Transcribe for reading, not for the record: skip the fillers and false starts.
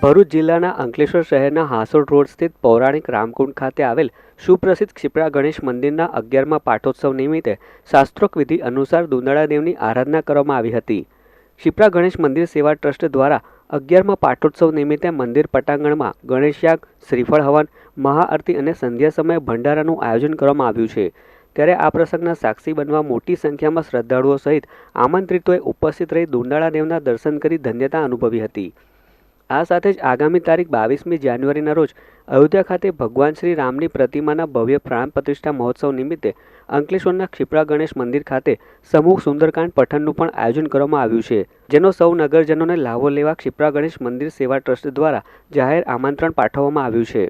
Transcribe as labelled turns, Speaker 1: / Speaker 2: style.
Speaker 1: ભરૂચ જિલ્લાના અંકલેશ્વર શહેરના હાંસોડ રોડ સ્થિત પૌરાણિક રામકુંડ ખાતે આવેલ સુપ્રસિદ્ધ ક્ષિપ્રા ગણેશ મંદિરના 11મા પાટોત્સવ નિમિત્તે શાસ્ત્રોક્ત વિધિ અનુસાર દુંદાળાદેવની આરાધના કરવામાં આવી હતી। ક્ષિપ્રા ગણેશ મંદિર સેવા ટ્રસ્ટ દ્વારા 11મા પાટોત્સવ નિમિત્તે મંદિર પટાંગણમાં ગણેશયાગ, શ્રીફળ હવન, મહાઆરતી અને સંધ્યા સમયે ભંડારાનું આયોજન કરવામાં આવ્યું છે। ત્યારે આ પ્રસંગના સાક્ષી બનવા મોટી સંખ્યામાં શ્રદ્ધાળુઓ સહિત આમંત્રિતોએ ઉપસ્થિત રહી દુંદાળાદેવના દર્શન કરી ધન્યતા અનુભવી હતી। આ સાથે જ આગામી તારીખ 22મી જાન્યુઆરીના રોજ અયોધ્યા ખાતે ભગવાન શ્રી રામની પ્રતિમાના ભવ્ય પ્રાણ પ્રતિષ્ઠા મહોત્સવ નિમિત્તે અંકલેશ્વરના ક્ષિપ્રા ગણેશ મંદિર ખાતે સમૂહ સુંદરકાંડ પઠનનું પણ આયોજન કરવામાં આવ્યું છે, જેનો સૌ નગરજનોને લાભો લેવા ક્ષિપ્રા ગણેશ મંદિર સેવા ટ્રસ્ટ દ્વારા જાહેર આમંત્રણ પાઠવવામાં આવ્યું છે।